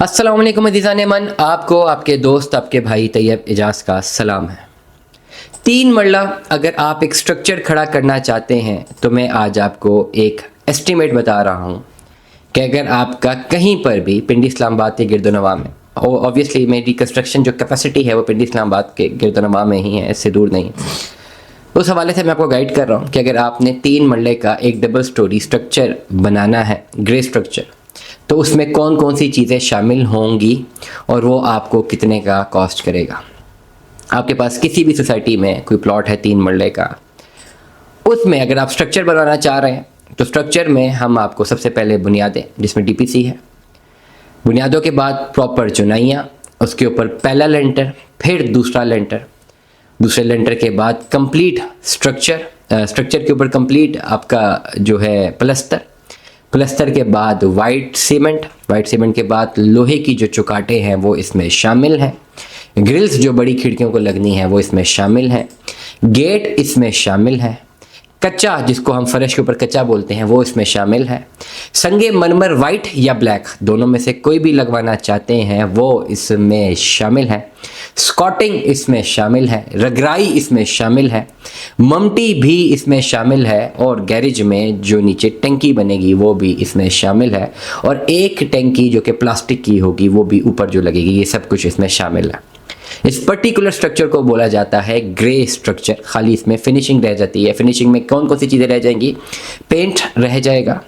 अस्सलाम वालेकुम अज़ीज़ान मन, आपको आपके दोस्त आपके भाई तैयब एजाज का सलाम है। 3 मरला अगर आप एक स्ट्रक्चर खड़ा करना चाहते हैं तो मैं आज आपको एक एस्टीमेट बता रहा हूँ कि अगर आपका कहीं पर भी पिंडी इस्लामाबाद के गिरदोनवा में, और ऑब्वियसली मेरी कंस्ट्रक्शन जो कैपेसिटी है वो पिंडी इस्लामाबाद के गिरदोनवा में ही है, इससे दूर नहीं, उस हवाले से मैं आपको गाइड कर रहा हूँ कि अगर आपने 3 मरले का एक डबल स्टोरी स्ट्रक्चर बनाना है, ग्रे स्ट्रक्चर, तो उसमें कौन कौन सी चीज़ें शामिल होंगी और वो आपको कितने का कॉस्ट करेगा। आपके पास किसी भी सोसाइटी में कोई प्लॉट है 3 मरले का, उसमें अगर आप स्ट्रक्चर बनवाना चाह रहे हैं तो स्ट्रक्चर में हम आपको सबसे पहले बुनियादें, जिसमें डीपीसी है, बुनियादों के बाद प्रॉपर चुनाइयाँ, उसके ऊपर पहला लेंटर, फिर दूसरा लेंटर, दूसरे लेंटर के बाद कंप्लीट स्ट्रक्चर, स्ट्रक्चर के ऊपर कंप्लीट आपका जो है प्लस्तर के बाद वाइट सीमेंट के बाद लोहे की जो चौकाटें हैं वो इसमें शामिल हैं, ग्रिल्स जो बड़ी खिड़कियों को लगनी है वो इसमें शामिल हैं, गेट इसमें शामिल है, कच्चा जिसको हम फर्श के ऊपर कच्चा बोलते हैं वो इसमें शामिल है, संगे मरमर वाइट या ब्लैक दोनों में से कोई भी लगवाना चाहते हैं वो इसमें शामिल है, स्कॉटिंग इसमें शामिल है, रगराई इसमें शामिल है, ममटी भी इसमें शामिल है, और गैरेज में जो नीचे टंकी बनेगी वो भी इसमें शामिल है, और एक टंकी जो कि प्लास्टिक की होगी वो भी ऊपर जो लगेगी, ये सब कुछ इसमें शामिल है। इस पर्टिकुलर स्ट्रक्चर को बोला जाता है ग्रे स्ट्रक्चर। खाली इसमें फिनिशिंग रह जाती है। फिनिशिंग में कौन कौन सी चीज़ें रह जाएंगी? पेंट रह जाएगा,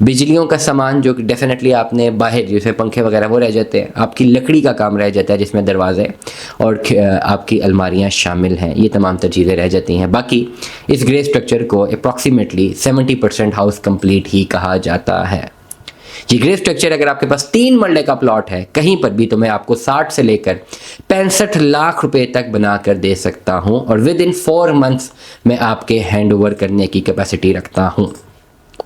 बिजलियों का सामान जो कि डेफिनेटली आपने बाहर जैसे पंखे वगैरह वो रह जाते हैं, आपकी लकड़ी का काम रह जाता है जिसमें दरवाजे और आपकी अलमारियाँ शामिल हैं, ये तमाम तर चीज़ें रह जाती हैं। बाकी इस ग्रे स्ट्रक्चर को अप्रॉक्सीमेटली 70% हाउस कंप्लीट ही कहा जाता है। ये ग्रे स्ट्रक्चर अगर आपके पास 3 मरले का प्लॉट है कहीं पर भी, तो मैं आपको 60 से लेकर 65 लाख रुपए तक बना कर दे सकता हूं, और विद इन 4 मंथ्स मैं आपके हैंड ओवर करने की कैपेसिटी रखता हूं।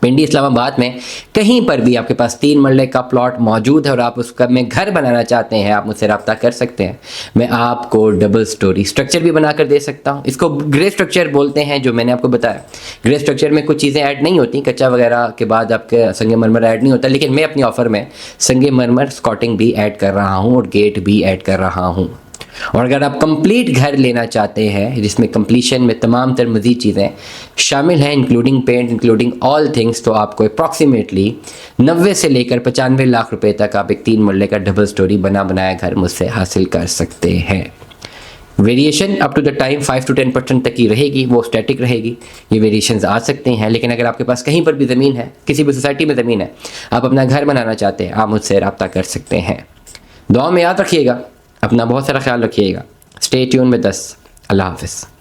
पिंडी इस्लामाबाद में कहीं पर भी आपके पास 3 मरले का प्लॉट मौजूद है और आप उसका में घर बनाना चाहते हैं, आप मुझसे रब्ता कर सकते हैं। मैं आपको डबल स्टोरी स्ट्रक्चर भी बना कर दे सकता हूं। इसको ग्रे स्ट्रक्चर बोलते हैं, जो मैंने आपको बताया। ग्रे स्ट्रक्चर में कुछ चीज़ें ऐड नहीं होती, कच्चा वगैरह के बाद आपके संगे मरमर ऐड नहीं होता, लेकिन मैं अपनी ऑफर में संगे मरमर स्कॉटिंग भी ऐड कर रहा हूँ और गेट भी ऐड कर रहा हूँ। और अगर आप कंप्लीट घर लेना चाहते हैं जिसमें कंप्लीशन में तमाम तर मज़ीद चीज़ें शामिल हैं, including paint, including all things, तो आपको अप्रॉक्सीमेटली 90 से लेकर 95 लाख रुपए तक आप एक 3 मरले का डबल स्टोरी बनाया घर मुझसे हासिल कर सकते हैं। Variation up to the time 5 to 10% तक की रहेगी, वो स्टैटिक रहेगी। ये वेरिएशंस आ सकते हैं, लेकिन अगर आपके पास कहीं पर भी ज़मीन है, किसी भी सोसाइटी में ज़मीन है, आप अपना घर बनाना चाहते हैं, आप मुझसे रब्ता कर सकते हैं। दुआ में याद रखिएगा, अपना बहुत सारा ख्याल रखिएगा। स्टे ट्यून में 10। अल्लाह हाफ़िज़।